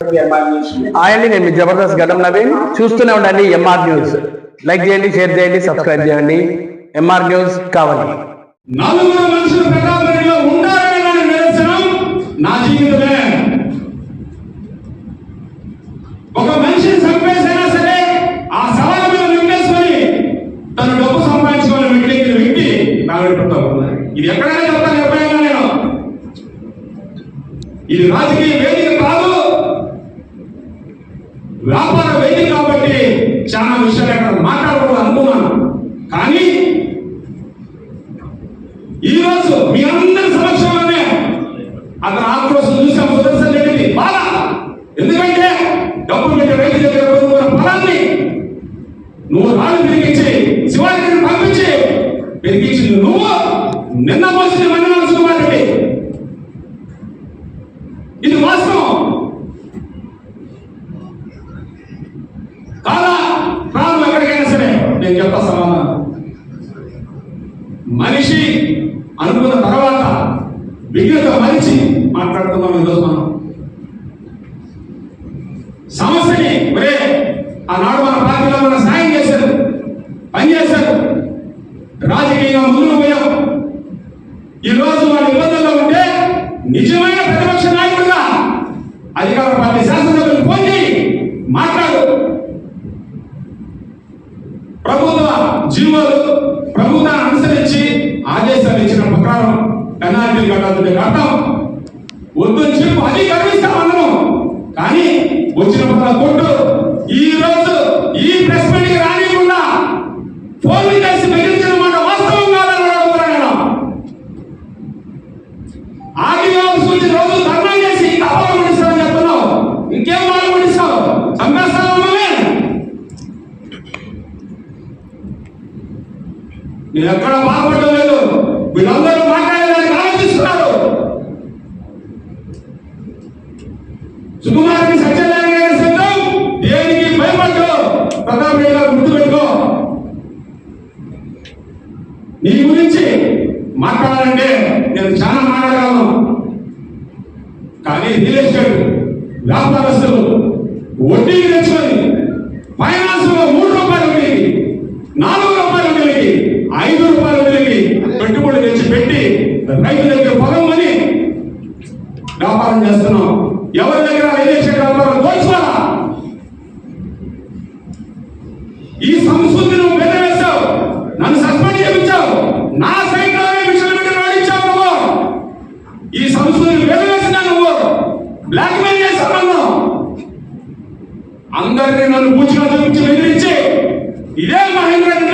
అండి, నేను మీ జబర్దస్త్ గడ్డం నవీన్. చూస్తూనే ఉండండి ఎంఆర్ న్యూస్. లైక్ చేయండి, షేర్ చేయండి, సబ్స్క్రైబ్ చేయండి. ఎంఆర్ న్యూస్ కావాలి. నలుగురు మనుషులు ప్రజాపతిలో ఉండాలనే నిదర్శనం నా జీవితమే. ఒక మనిషిని చంపేసైనా సరే ఆ సవాల మీద వెంటేసుకొని తన డబ్బు సంపాదించుకోవాలని వెంటేసిన వ్యక్తి నాగరికత. ఇది ఎక్కడైనా చెప్తాను, ఎప్పుడైనా నేను. ఇది రాజకీయ వేదిక కాదు, వ్యాపార వేదిక. కాబట్టి చాలా విషయాలు అక్కడ మాట్లాడకూడదు అనుకున్నాను. కానీ ఈ రోజు మీ అందరి సమక్షంలోనే అతను ఆక్రోశం చూసాం. సుదర్శన్ రెడ్డిని బాధ. ఎందుకంటే డబ్బులు పెట్టి రైతు దగ్గర కొనుక్కున్న ఫలాన్ని నువ్వు రాళ్ళు పెరిగించి శివాజీని పంపించి పెరిగించి నువ్వు నిన్న మోసిన మన్య సుకుమార్ రెడ్డి. ఇది వాస్తవం కాదా? ప్రాణం ఎక్కడికైనా సరే నేను చెప్తా సమాధానం. మనిషి అనుకున్న తర్వాత విఘ్నత మరిచి మాట్లాడుతున్నాం. ఈరోజు మనం సమస్యని ఒరే ఆనాడు మన పార్టీలో మన సాయం చేశారు, పనిచేశారు, రాజకీయంగా ముందుకు పోయాం. ఈరోజు వాళ్ళ ఇబ్బందుల్లో ఉంటే నిజమైన ప్రతిపక్ష నాయకుడిగా అధికార పార్టీ శాసనసభ్యులు ఫోన్ చేయి, మాట్లాడు. ప్రభుత్వ జీవోలు ప్రభుత్వాన్ని అనుసరించి ఆదేశాలు ఇచ్చిన ప్రకారం పెనాల్టీలు కట్టాలంటే కడతాం. వద్దని చెప్పు, అది గర్విస్తాం అందరం. కానీ వచ్చిన కొట్టు ఈ రోజు ఈ ప్రెస్ మీట్కి రానికుండా ఫోన్ చేసి బెదిరించిన మాట వాస్తవం కాదని అడుగుతున్నా నేను. ఆదివాసి గురించి రోజు ధర్నా చేసి కాపాలు పండిస్తామని చెప్తున్నావు. ఇంకేం వాళ్ళు పండిస్తావు? చంపేస్తావు. నేను ఎక్కడ బాగుపడటం లేదు. వీళ్ళందరూ మాట్లాడేదానికి ఆలోచిస్తున్నారు. సుకుమార్కి సత్యనారాయణ గారి సిద్ధం దేనికి భయపడ్డు. ప్రతాప్ రెడ్డి గారు గుర్తుపెట్టుకో. నీ గురించి మాట్లాడాలంటే నేను చాలా మాట్లాడగలను. కానీ రియల్ ఎస్టేట్ వ్యాపారస్తులు వడ్డీకి తెచ్చుకొని ఫైనాన్స్ లో 3 రూపాయలు వడ్డీకి, 4 రూపాయలు వడ్డీకి, 5 రూపాయల వడ్డీకి పెట్టుబడి తెచ్చి పెట్టి రైతు దగ్గర పొగమని వ్యాపారం చేస్తున్నాం. ఎవరి దగ్గర రియల్ ఎస్టేట్ వ్యాపారం దోచుకోవాలా? ఈ సంస్కృతి నువ్వు బెదిరేస్తావు, నన్ను సస్పెండ్ చేయించావు, నా సైట్ లోనే మిషన్ పెట్టి నడిచావు. నువ్వు ఈ సంస్కృతిని బెదిరేసినా, నువ్వు బ్లాక్ మెయిల్ చేస్తావు నన్ను. అందరినీ నన్ను పూచిగా చూపించి బెదిరించి ఇదే మహేంద్ర రెడ్డి